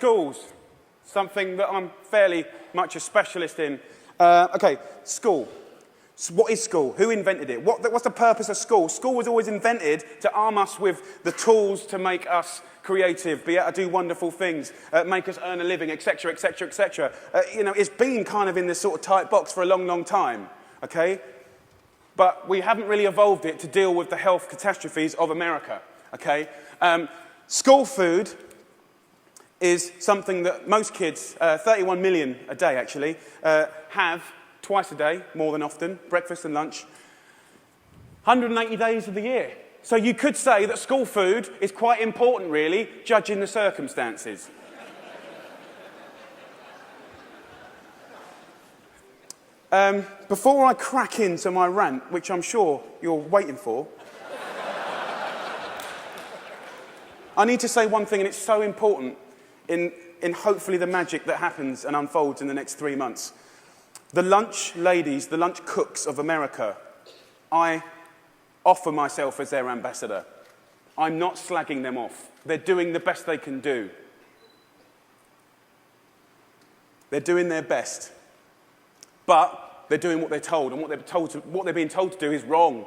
schools, something that I'm fairly much a specialist in. Okay, school. So what is school? Who invented it? What's the purpose of school? School was always invented to arm us with the tools to make us creative, be able to do wonderful things, make us earn a living, etc., etc., etc. You know, it's been kind of in this sort of tight box for a long, long time, okay? But we haven't really evolved it to deal with the health catastrophes of America, okay? School food is something that most kids, 31 million a day actually, have twice a day, more than often, breakfast and lunch, 180 days of the year. So you could say that school food is quite important, really, judging the circumstances. Before I crack into my rant, which I'm sure you're waiting for, I need to say one thing, and it's so important in hopefully the magic that happens and unfolds in the next 3 months. The lunch ladies, the lunch cooks of America, I offer myself as their ambassador. I'm not slagging them off. They're doing the best they can do. They're doing their best. But they're doing what they're told, and what they're being told to do is wrong.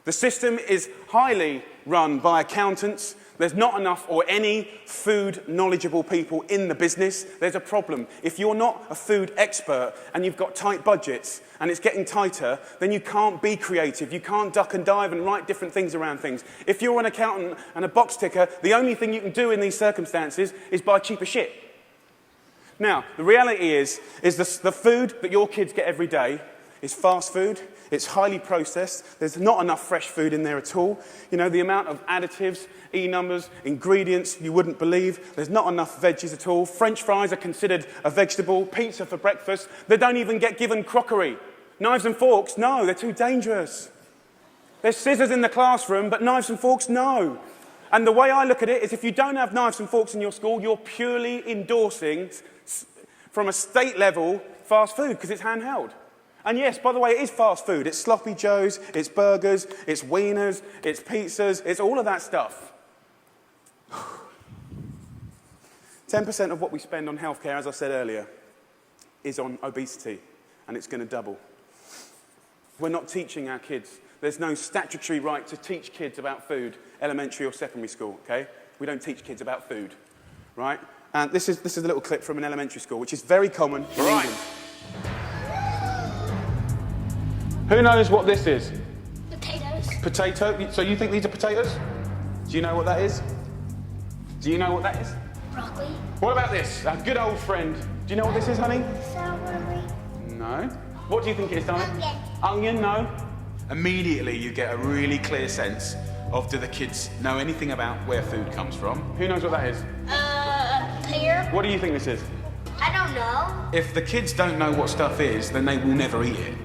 The system is highly run by accountants. There's not enough or any food knowledgeable people in the business. There's a problem. If you're not a food expert and you've got tight budgets and it's getting tighter, then you can't be creative. You can't duck and dive and write different things around things. If you're an accountant and a box ticker, the only thing you can do in these circumstances is buy cheaper shit. Now, the reality is the food that your kids get every day is fast food. It's highly processed. There's not enough fresh food in there at all. You know, the amount of additives, E-numbers, ingredients, you wouldn't believe. There's not enough veggies at all. French fries are considered a vegetable. Pizza for breakfast. They don't even get given crockery. Knives and forks, no, they're too dangerous. There's scissors in the classroom, but knives and forks, no. And the way I look at it is if you don't have knives and forks in your school, you're purely endorsing, from a state level, fast food, because it's handheld. And yes, by the way, it is fast food. It's sloppy joes, it's burgers, it's wieners, it's pizzas, it's all of that stuff. 10% of what we spend on healthcare, as I said earlier, is on obesity, and it's going to double. We're not teaching our kids. There's no statutory right to teach kids about food, elementary or secondary school, okay? We don't teach kids about food, right? And this is a little clip from an elementary school, which is very common in England. Who knows what this is? Potatoes. Potato? So you think these are potatoes? Do you know what that is? Do you know what that is? Broccoli. What about this? Our good old friend. Do you know what this is, honey? Celery. No. What do you think it is, darling? Onion. Onion, no. Immediately you get a really clear sense of, do the kids know anything about where food comes from? Who knows what that is? Pear. What do you think this is? I don't know. If the kids don't know what stuff is, then they will never eat it.